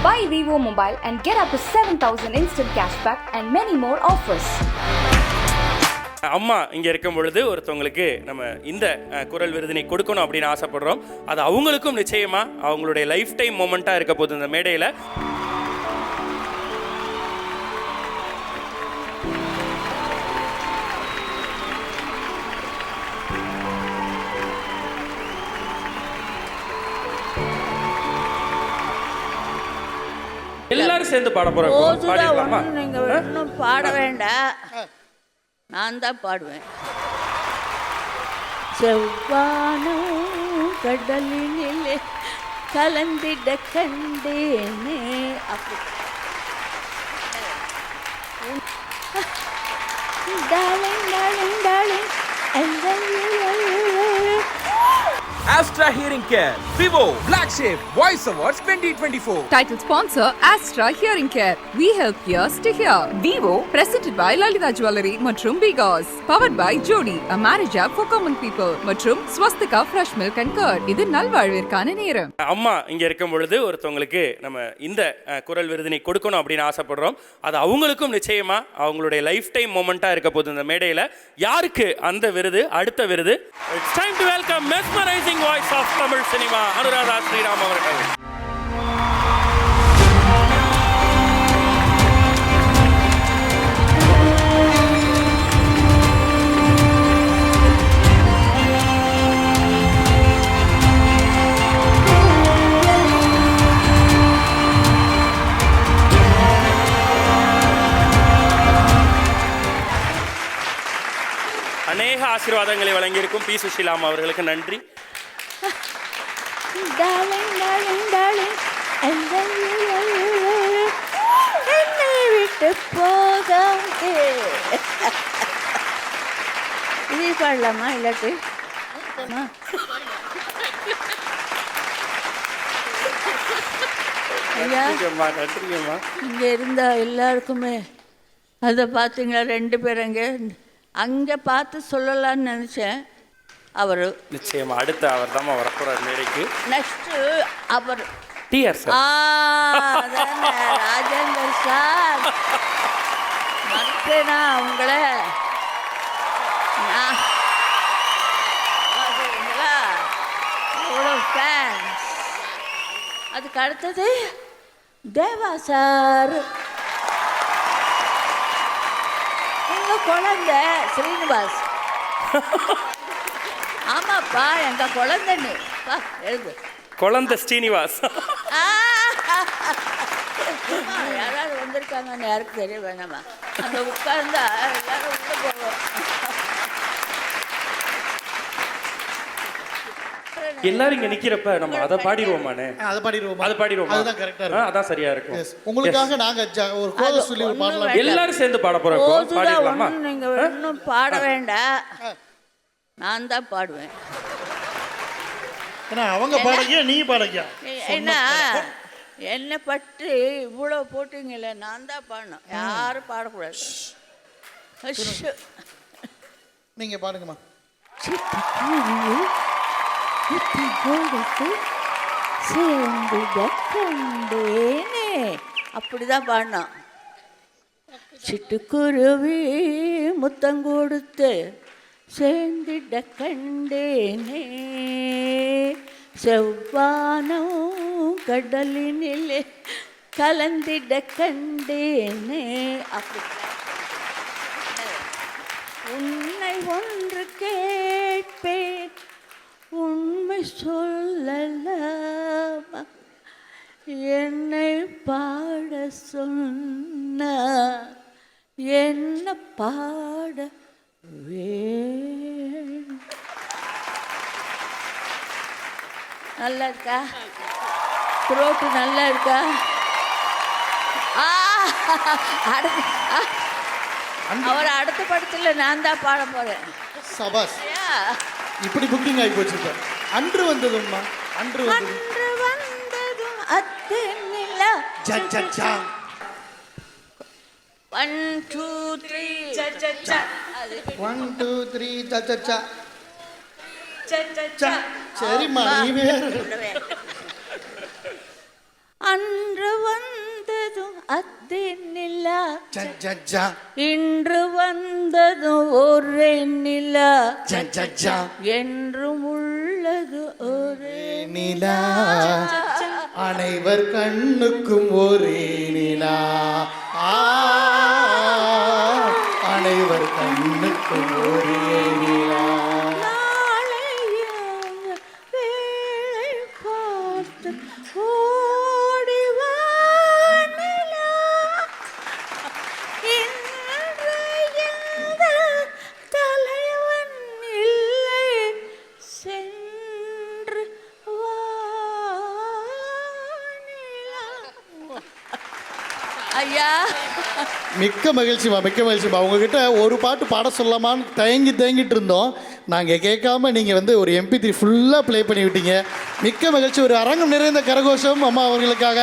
Buy Vivo Mobile and get up to 7,000 instant cashback and many more offers. அம்மா இங்கே இருக்கும் பொழுது ஒருத்தவங்களுக்கு நம்ம இந்த குரல் விருதினை கொடுக்கணும் அப்படின்னு ஆசைப்படுறோம். அது அவங்களுக்கும் நிச்சயமாக அவங்களுடைய லைஃப் டைம் மொமெண்ட்டாக இருக்க போகுது இந்த மேடையில். எல்லாரும் சேர்ந்து பாட போறோம். பாடிடலாமா? நீங்க இன்னும் பாட வேண்டாம், நான் தான் பாடுவேன். செவ்வானம் கடலினிலே கலந்திட கண்டேனே. அப்படி darling darling darling Astra Hearing Care, Vivo, Flagship, Voice Awards 2024. Title sponsor, Astra Hearing Care. We help ears to hear. Vivo, presented by Lalita Jewelry மற்றும் Bigos. Powered by Jodi, a marriage app for common people. மற்றும் Swastika Fresh Milk and Curd. இது நல்வாழ்விற்கான நேரம். அம்மா இங்கே இருக்கும் பொழுது ஒருத்தவங்களுக்கு நம்ம இந்த குரல் விருதினை கொடுக்கணும் அப்படின்னு ஆசைப்படுறோம். அது அவங்களுக்கும் நிச்சயமாக அவங்களுடைய லைஃப் டைம் மொமெண்ட்டாக இருக்க போகுது இந்த மேடையில். யாருக்கு அந்த விருது, அடுத்த விருது? It's time to welcome mesmerizing voice of Tamil cinema, Anuradha Sriram அவர்கள். அநேக ஆசீர்வாதங்களை வழங்கியிருக்கும் பி. சுஷீலாமா அவர்களுக்கு நன்றி. டார்லிங் டார்லிங் டார்லிங் என்னை விட்டு போகாதே. இது பாடலாமா இல்லாட்டி? நன்றிங்கம்மா. இங்கே இருந்தா எல்லாருக்குமே அதை பார்த்தீங்களா, 2 பேர் அங்கே பார்த்து சொல்லலான்னு நினச்சேன். அவர் நிச்சயமா அடுத்து அவர் தான் வரப்போறார் மேடைக்கு. நெக்ஸ்ட் அவர் டிஆர் சார். ராஜேந்தர் சார். மறப்பேனா உங்களை? அவ்வளோ ஃபேன்ஸ். அதுக்கு அடுத்தது தேவா சார். எங்கள் குழந்தை ஸ்ரீனிவாஸ். ஆமாப்பா, எங்க குழந்தை. எழுது குழந்தை ஸ்ரீனிவாஸ். யாராவது வந்திருக்காங்கன்னு யாருக்கு தெரிய வேணாமா? அங்க உட்கார்ந்தா எல்லாரும் உள்ள போவோம். எல்லாரும் இங்க நிக்கிறப்ப நம்ம அதை பாடிடுவோமானே? அதை பாடிடுவோமா? அதை பாடிடுவோமா? அதுதான் கரெக்டா இருக்கும். அதான் சரியா இருக்கும். உங்களுக்காக நாங்க ஒரு கோரஸ் சொல்லி பாடலாம். எல்லாரும் சேர்ந்து பாட போறோம். பாடிடலாமா? நீங்க இன்னும் பாட வேண்டாம், நான் தான் பாடுவேன். ஏன்னா அவங்க பாடகியா, நீ பாடகியா? என்ன என்னை பற்றி இவ்வளோ போட்டீங்கல்ல, நான் தான் பாடணும், யாரும் பாடக்கூடாது. நீங்க பாடுங்கம்மா. அப்படிதான் பாடணும். சிட்டுக்குருவி முத்தம் கொடுத்து சேர்ந்திட கண்டேனே. செவ்வானம் கடலினிலே கலந்திட கண்டேனே. அப்படி உன்னை ஒன்று கேட்பேன், உண்மை சொல்லலாமா? என்னை பாட சொன்ன என்ன பாட வேணும்? நல்லா இருக்கா? த்ரோட்டு நல்லா இருக்கா? அவர் அடுத்த படத்தில் நான் தான் பாட போறேன். சபாஸ். இப்படி புக்கிங் ஆகி போச்சு. அன்று வந்ததும்மா, அன்று வந்ததும் அத்து நிலா. 1 2 3 1 2 3 சச்சா. சரிம்மா, நீ வேற. அன்று வந்ததும் அத்தே நிலா, ஜ ஜ ஜ இன்று வந்ததும் ஒரே நிலா, ஜ ஜ ஜ என்றும் உள்ளது ஒரே நிலா, அனைவர் கண்ணுக்கும் ஒரே நிலா. அனைவர் கண்ணுக்கும் ஒரே நிலா. நாளைய வேளை பார்த்து ஓடி வா நிலா, இன்று இந்த தலைவன் இல்லை, சென்று வா நிலா. ஐயா, மிக்க மகிழ்ச்சிமா, மிக்க மகிழ்ச்சிமா. உங்ககிட்ட ஒரு பாட்டு பாட சொல்லலாமான்னு தயங்கிட்டு இருந்தோம். நாங்கள் கேட்காம நீங்கள் ஒரு MP3 ஃபுல்லாக ப்ளே பண்ணி விட்டீங்க. மிக்க மகிழ்ச்சி. ஒரு அரங்கம் நிறைந்த கரகோஷம் அம்மா அவர்களுக்காக.